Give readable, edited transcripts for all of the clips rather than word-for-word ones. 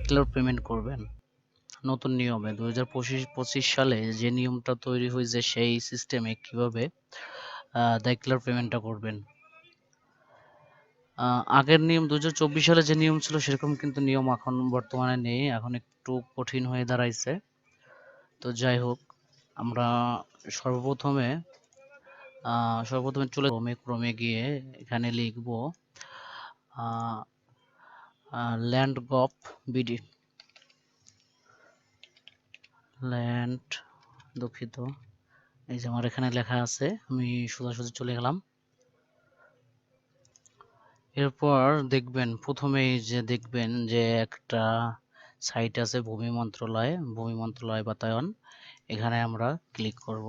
দেখলার payment করবেন নতুন নিয়মে 2025 সালে যে নিয়মটা তৈরি হয়েছে সেই সিস্টেমে কিভাবে দেখলার পেমেন্টটা করবেন। আগের নিয়ম 2024 সালে যে নিয়ম ছিল সেরকম কিন্তু নিয়ম এখন বর্তমানে নেই, এখন একটু কঠিন হয়ে দাঁড়াইছে। তো যাই হোক, আমরা সর্বপ্রথমে চলে ক্রমে গিয়ে এখানে লিখব ল্যান্ড গভ বিডি, ল্যান্ড, দুঃখিত, এই যে আমার এখানে লেখা আছে, আমি সোজাসুজি চলে গেলাম। এরপর দেখবেন প্রথমেই যে দেখবেন যে একটা সাইট আছে ভূমি মন্ত্রণালয় বাতায়ন, এখানে আমরা ক্লিক করব।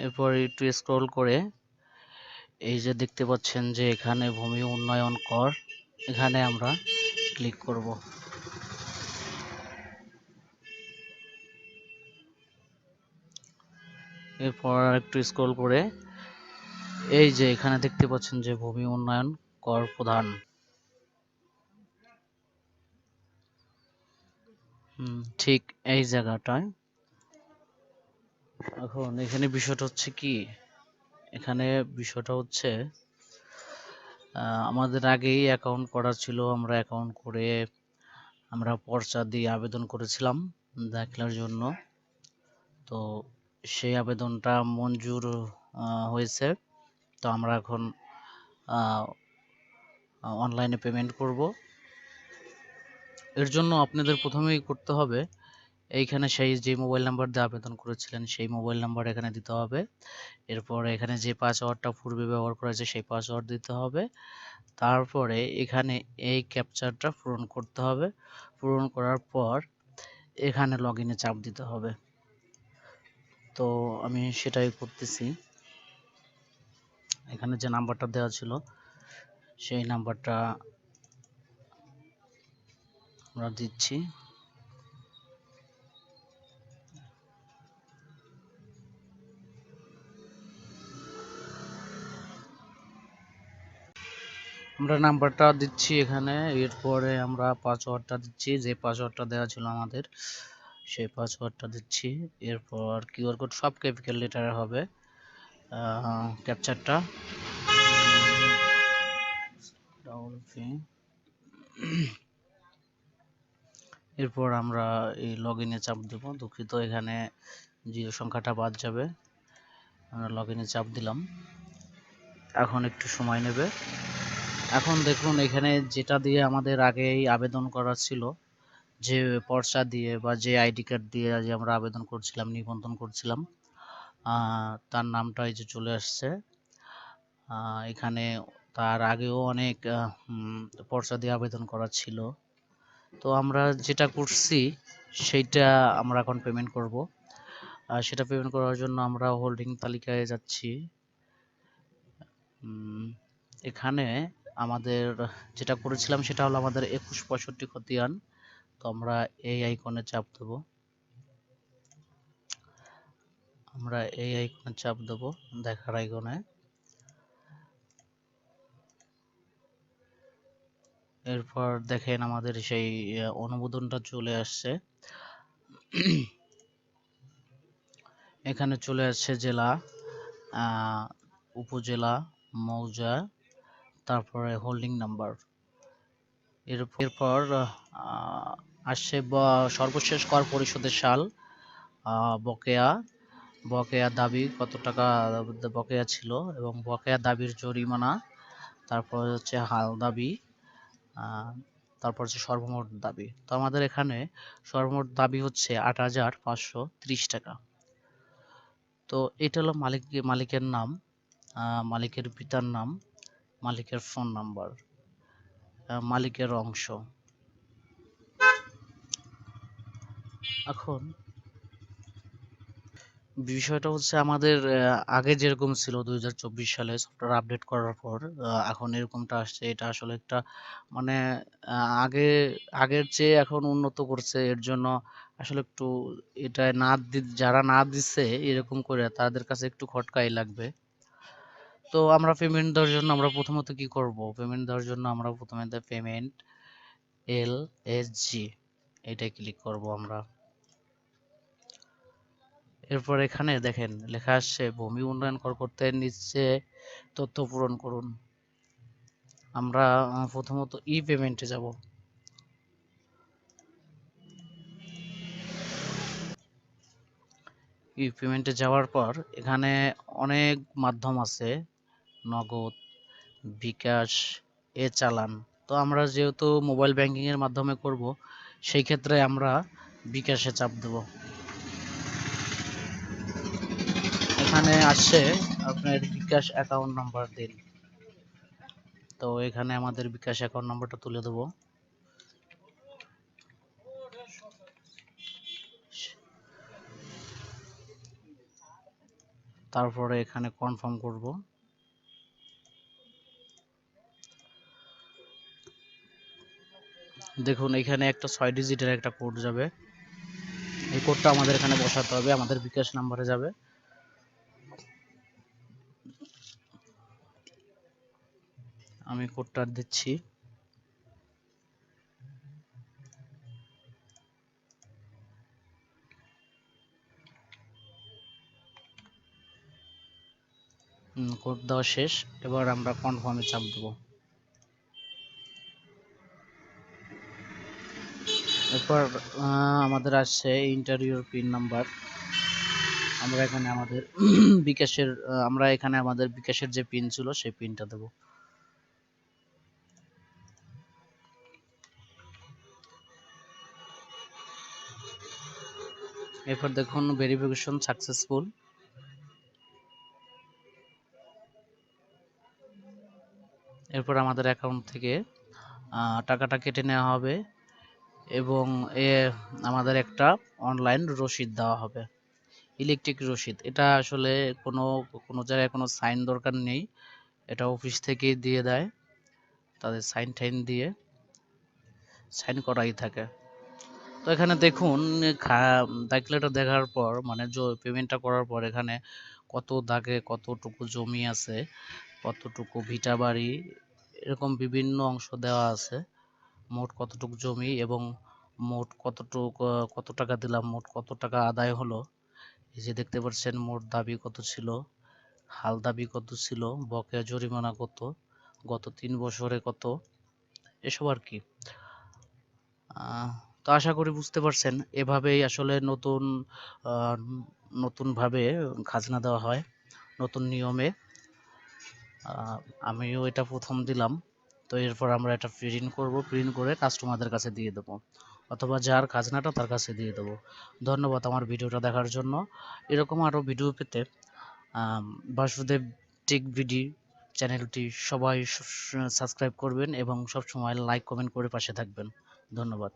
এরপর একটু স্ক্রল করে এই যে দেখতে পাচ্ছেন যে এখানে ভূমি উন্নয়ন কর, এখানে আমরা ক্লিক করব। এরপর একটু স্ক্রল করে এই যে এখানে দেখতে পাচ্ছেন যে ভূমি উন্নয়ন কর প্রদান, ঠিক এই জায়গাটায়। এখন এখানে বিষয়টা হচ্ছে কি, এখানে বিষয়টা হচ্ছে আমাদের আগেই অ্যাকাউন্ট করা ছিল, আমরা অ্যাকাউন্ট করে আমরা পর্চা দিয়ে আবেদন করেছিলাম দেখলার জন্য। তো সেই আবেদনটা মঞ্জুর হয়েছে। তো আমরা এখন অনলাইনে পেমেন্ট করব। এর জন্য আপনাদের প্রথমেই করতে হবে, এইখানে সেই যে মোবাইল নাম্বার দিয়ে আবেদন করেছিলেন সেই মোবাইল নাম্বার এখানে দিতে হবে। এরপর এখানে যে পাসওয়ার্ডটা পূর্বে ব্যবহার করা হয়েছে সেই পাসওয়ার্ড দিতে হবে। তারপরে এখানে এই ক্যাপচারটা পূরণ করতে হবে। পূরণ করার পর এখানে লগইনে চাপ দিতে হবে। তো আমি সেটাই করতেছি। এখানে যে নাম্বারটা দেওয়া ছিল সেই নাম্বারটা আমরা দিচ্ছি। আমরা নাম্বারটা দিচ্ছি এখানে, এরপরে আমরা পাসওয়ার্ডটা দিচ্ছি, যে পাসওয়ার্ডটা দেওয়া ছিল আমাদের সেই পাসওয়ার্ডটা দিচ্ছি। এরপর কিউআর কোড সব ক্যাপিটাল লেটারে হবে। ক্যাপচারটা এরপর আমরা এই লগইনে চাপ দেব। দুঃখিত, এখানে জিরো সংখ্যাটা বাদ যাবে। আমরা লগইনে চাপ দিলাম, এখন একটু সময় নেবে। এখন দেখুন এখানে যেটা দিয়ে আমাদের আগেই আবেদন করা ছিল, যে পর্চা দিয়ে বা যে আইডি কার্ড দিয়ে যে আমরা আবেদন করছিলাম, নিবন্ধন করছিলাম, তার নামটা এই যে চলে আসছে। এখানে তার আগেও অনেক পর্চা দিয়ে আবেদন করা ছিল। তো আমরা যেটা করছি সেইটা আমরা এখন পেমেন্ট করব। সেটা পেমেন্ট করার জন্য আমরা হোল্ডিং তালিকায় যাচ্ছি। এখানে আমাদের যেটা করেছিলাম সেটা হলো আমাদের 2165 খতিয়ান। তো আমরা এই আইকনে চাপ দেব, দেখার আইকনে। এরপর দেখেন আমাদের সেই অনুমোদনটা চলে আসছে। এখানে চলে আসছে জেলা, উপজেলা, মৌজা, তারপরে হোল্ডিং নাম্বার। এরপর আসছে সর্বশেষ কর পরিশোধের সাল, বকেয়া দাবি কত টাকা বকেয়া ছিল এবং বকেয়া দাবির জরিমানা, তারপর হচ্ছে হাল দাবি, তারপর হচ্ছে সর্বমোট দাবি। তো আমাদের এখানে সর্বমোট দাবি হচ্ছে ৮৫৩০ টাকা। তো এটা হলো মালিকের নাম, মালিকের পিতার নাম, মালিকের ফোন নাম্বার, মালিকের অংশ। এখন বিষয়টা হচ্ছে আমাদের আগে যেরকম ছিল 2024 সালে সফটওয়্যার আপডেট করার পর এখন এরকমটা আসছে। এটা আসলে একটা মানে আগের চেয়ে এখন উন্নত করছে, এর জন্য আসলে একটু এটা যারা না দিচ্ছে এরকম করে তাদের কাছে একটু খটকাই লাগবে। তো আমরা পেমেন্ট দেওয়ার জন্য আমরা প্রথমত কি করব, পেমেন্ট দেওয়ার জন্য আমরা প্রথমে পেমেন্ট LSG এটা ক্লিক করব আমরা। এরপর এখানে দেখেন লেখা আসছে ভূমি উন্নয়ন কর্মকর্তার নিচে তথ্য পূরণ করুন। আমরা প্রথমত ই পেমেন্টে যাব। ই পেমেন্টে যাওয়ার পর এখানে অনেক মাধ্যম আছে, নগদ, বিকাশ, চালান। তো আমরা যেহেতু মোবাইল ব্যাংকিং এর মাধ্যমে করব, সেই ক্ষেত্রে আমরা বিকাশে চাপ দেব। এখানে আসছে আপনার বিকাশ অ্যাকাউন্ট নাম্বার দিন। তো এখানে আমাদের বিকাশ অ্যাকাউন্ট নাম্বারটা তুলে দেব। তারপরে এখানে কনফার্ম করব। দেখুন এখানে একটা 6 ডিজিটের একটা কোড যাবে, এই কোডটা আমাদের এখানে বসাতে হবে, আমাদের বিকাশ নাম্বারে যাবে। আমি কোডটা দিচ্ছি। কোড দেওয়া শেষ, এবার আমরা কনফার্মে চাপ দেব। এরপর আমাদের আসছে ইন্টারভিউর পিন নাম্বার। আমরা এখানে আমাদের বিকাশের যে পিন ছিল সেই পিনটা দেব। এরপর দেখুন ভেরিফিকেশন সাকসেসফুল। এরপর আমাদের অ্যাকাউন্ট থেকে টাকাটা কেটে নেওয়া হবে এবং আমাদের একটা অনলাইন রসিদ দেওয়া হবে, ইলেকট্রিক রসিদ। এটা আসলে কোনো জায়গায় কোনো সাইন দরকার নেই, এটা অফিস থেকেই দিয়ে দেয়, তাদের সাইন টাইন দিয়ে সাইন করাই থাকে। তো এখানে দেখুন দাখিলাটা দেখার পর মানে পেমেন্টটা করার পর এখানে কত দাগে কতটুকু জমি আছে, কতটুকু ভিটা বাড়ি, এরকম বিভিন্ন অংশ দেওয়া আছে। মোট কতটুকু জমি এবং মোট কত টাকা দিলাম, মোট কত টাকা আদায় হলো, এই যে দেখতে পাচ্ছেন মোট দাবি কত ছিল, হাল দাবি কত ছিল, বকেয়া জরিমানা কত, গত 3 বছরে কত, এসব আর কি। তো আশা করি বুঝতে পারছেন, এভাবেই আসলে নতুন ভাবে খাজনা দেওয়া হয়, নতুন নিয়মে। আমিও এটা প্রথম দিলাম। তো এরপর আমরা এটা প্রিন্ট করব, প্রিন্ট করে কাস্টমারদের কাছে দিয়ে দেবো, অথবা যার খাজনাটা তার কাছে দিয়ে দেবো। ধন্যবাদ আমার ভিডিওটা দেখার জন্য। এরকম আরও ভিডিও পেতে বাসুদেব টেক ভিডি চ্যানেলটি সবাই সাবস্ক্রাইব করবেন এবং সবসময় লাইক কমেন্ট করে পাশে থাকবেন। ধন্যবাদ।